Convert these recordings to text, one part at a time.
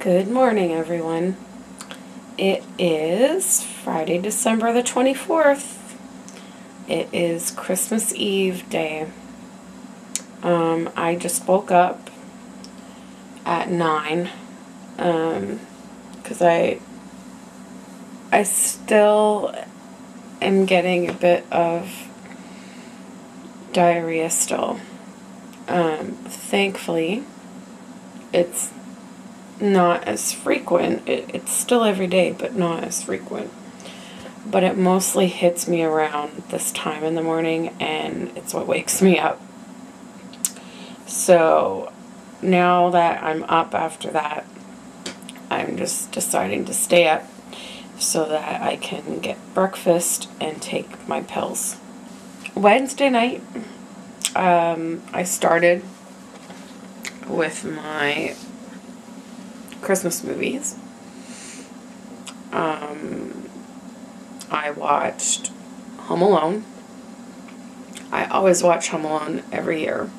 Good morning, everyone. It is Friday, December the 24th. It is Christmas Eve day. I just woke up at 9 because I still am getting a bit of diarrhea still. Thankfully, it's not as frequent. It's still every day, but not as frequent. But it mostly hits me around this time in the morning, and it's what wakes me up. So now that I'm up after that, I'm just deciding to stay up so that I can get breakfast and take my pills. Wednesday night, I started with my Christmas movies. I watched Home Alone. I always watch Home Alone every year.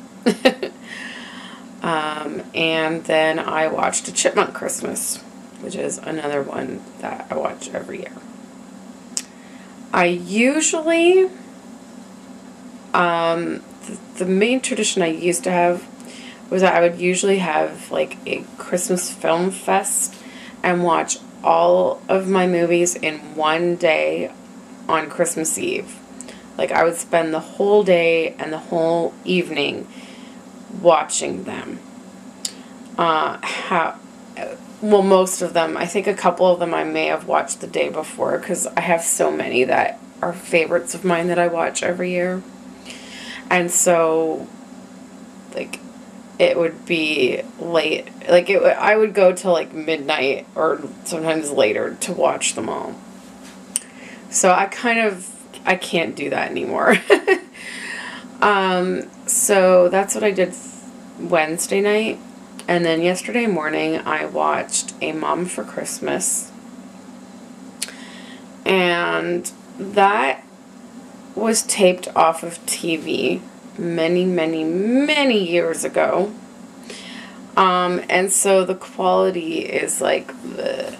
And then I watched A Chipmunk Christmas, which is another one that I watch every year. I usually, the main tradition I used to have was that I would usually have like a Christmas film fest and watch all of my movies in one day on Christmas Eve. Like I would spend the whole day and the whole evening watching them. Most of them. I think a couple of them I may have watched the day before because I have so many that are favorites of mine that I watch every year. And so, like, it would be late. Like, I would go till, like, midnight or sometimes later to watch them all. So I can't do that anymore. So that's what I did Wednesday night. And then yesterday morning, I watched A Mom for Christmas. And that was taped off of TV many, many, many years ago. And so the quality is like the...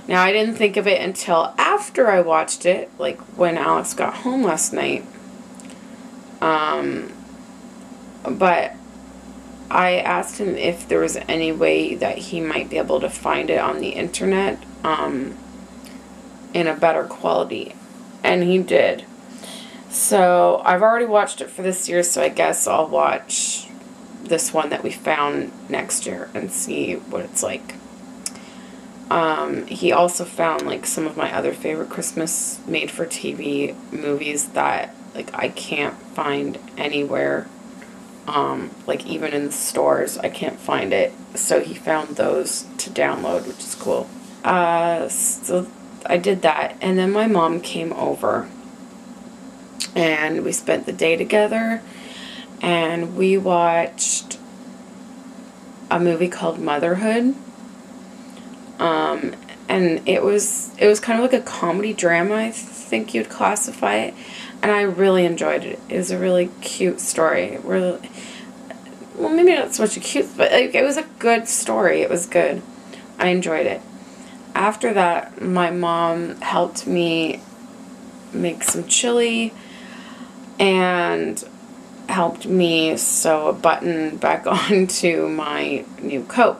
Now, I didn't think of it until after I watched it, like when Alex got home last night. But I asked him if there was any way that he might be able to find it on the internet in a better quality. And he did. So I've already watched it for this year, so I guess I'll watch this one that we found next year and see what it's like. He also found like some of my other favorite Christmas made-for-TV movies that like I can't find anywhere. Like even in the stores, I can't find it. So he found those to download, which is cool. So I did that, and then my mom came over, and we spent the day together, and we watched a movie called Motherhood. And it was kind of like a comedy drama, I think you'd classify it. And I really enjoyed it. It was a really cute story. Well, maybe not so much a cute, but like, it was a good story. It was good. I enjoyed it. After that, my mom helped me make some chili and helped me sew a button back onto my new coat.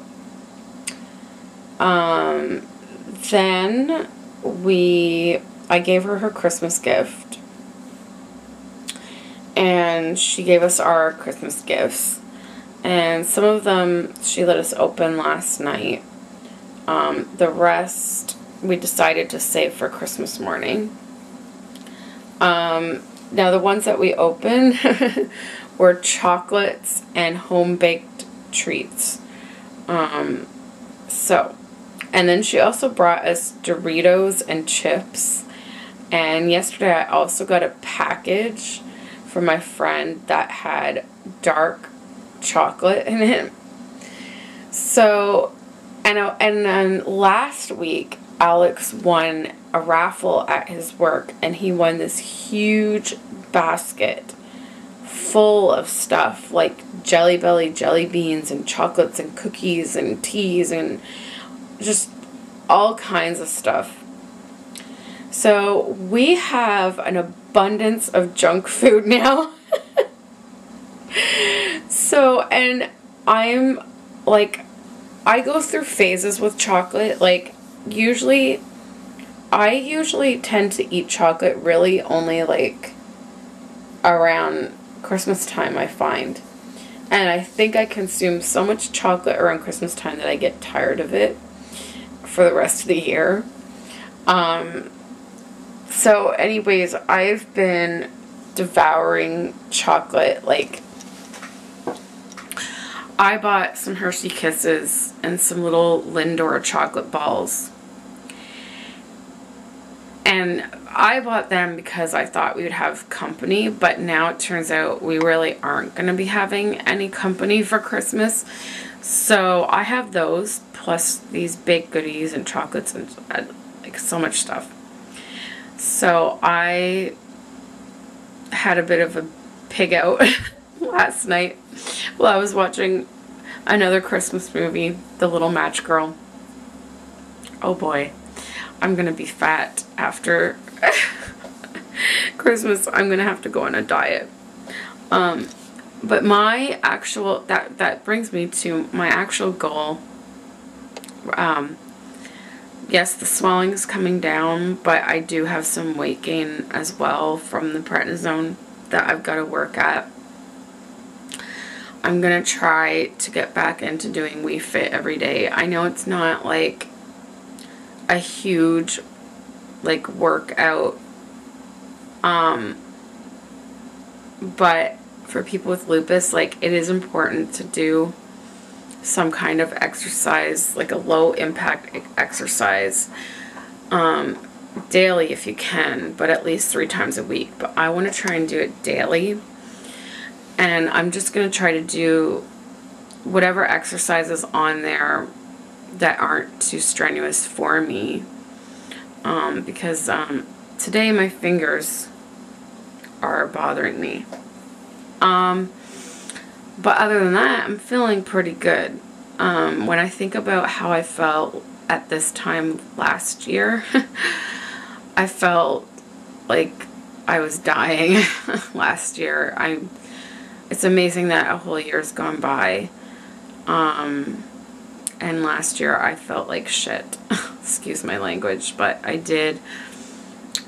Then I gave her Christmas gift, and she gave us our Christmas gifts, and some of them she let us open last night. The rest we decided to save for Christmas morning. Now the ones that we opened were chocolates and home-baked treats. And then she also brought us Doritos and chips. And yesterday I also got a package for my friend that had dark chocolate in it. So, and then last week Alex won a raffle at his work, and he won this huge basket full of stuff like Jelly Belly jelly beans and chocolates and cookies and teas and just all kinds of stuff. So we have an abundance of junk food now. So, and I'm like, I go through phases with chocolate. Like, I usually tend to eat chocolate really only like around Christmas time, I find. And I think I consume so much chocolate around Christmas time that I get tired of it for the rest of the year. So anyways, I've been devouring chocolate. Like, I bought some Hershey Kisses and some little Lindor chocolate balls. And I bought them because I thought we would have company, but now it turns out we really aren't going to be having any company for Christmas. So I have those, plus these baked goodies and chocolates and like so much stuff. So I had a bit of a pig out last night while I was watching another Christmas movie, The Little Match Girl. Oh boy, I'm gonna be fat after Christmas. I'm gonna have to go on a diet. But my actual, that brings me to my actual goal. Yes, the swelling is coming down, but I do have some weight gain as well from the prednisone that I've got to work at. I'm going to try to get back into doing Wii Fit every day. I know it's not like a huge like workout, but for people with lupus, like, it is important to do some kind of exercise, like a low impact exercise, daily if you can, but at least 3 times a week. But I want to try and do it daily, and I'm just going to try to do whatever exercises on there that aren't too strenuous for me, because today my fingers are bothering me. But other than that, I'm feeling pretty good. When I think about how I felt at this time last year, I felt like I was dying last year. It's amazing that a whole year's gone by. And last year I felt like shit. Excuse my language, but I did.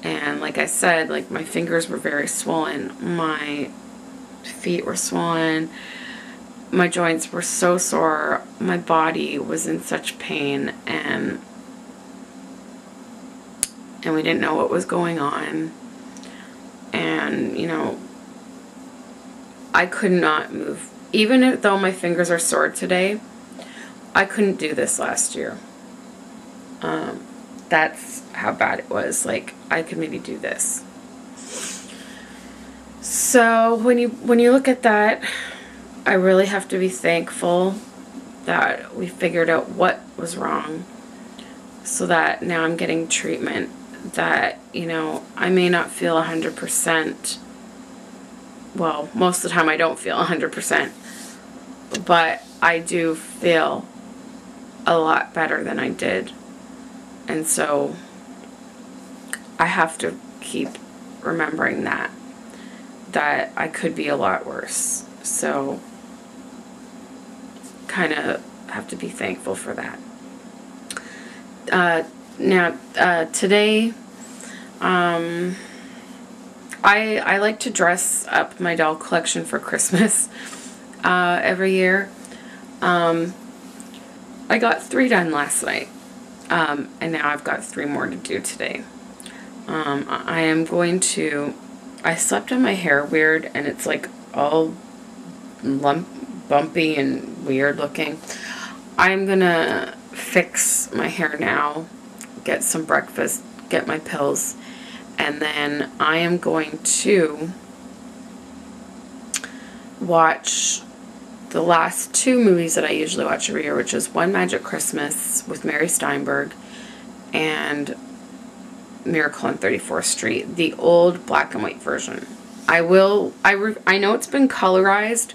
And like I said, like, my fingers were very swollen. My feet were swollen. My joints were so sore. My body was in such pain, and we didn't know what was going on. And, you know, I could not move. Even though my fingers are sore today, I couldn't do this last year. That's how bad it was. Like, I could maybe do this. So when you look at that, I really have to be thankful that we figured out what was wrong, so that now I'm getting treatment that, you know, I may not feel 100%. Well, most of the time I don't feel 100%, but I do feel a lot better than I did. And so I have to keep remembering that I could be a lot worse. So kind of have to be thankful for that. Now, today, I like to dress up my doll collection for Christmas every year. I got 3 done last night, and now I've got 3 more to do today. I am going to, I slept on my hair weird, and it's like all bumpy and weird looking. I'm gonna fix my hair now, get some breakfast, get my pills, and then I am going to watch the last 2 movies that I usually watch every year, which is One Magic Christmas with Mary Steinberg and Miracle on 34th Street, the old black and white version. I know it's been colorized.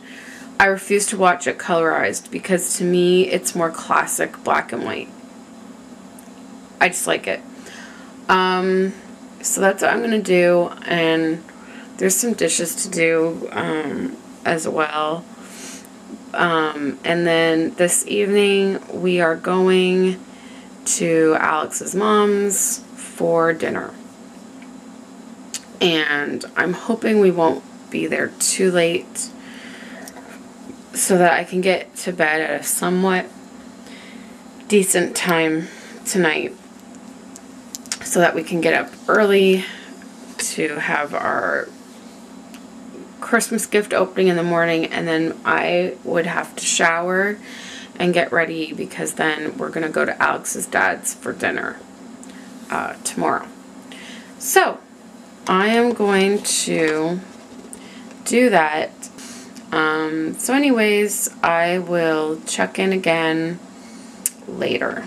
I refuse to watch it colorized because to me it's more classic black and white. I just like it. So that's what I'm going to do, and there's some dishes to do as well. And then this evening we are going to Alex's mom's for dinner. And I'm hoping we won't be there too late so that I can get to bed at a somewhat decent time tonight so that we can get up early to have our Christmas gift opening in the morning, and then I would have to shower and get ready because then we're going to go to Alex's dad's for dinner tomorrow. So I am going to do that. So anyways, I will check in again later.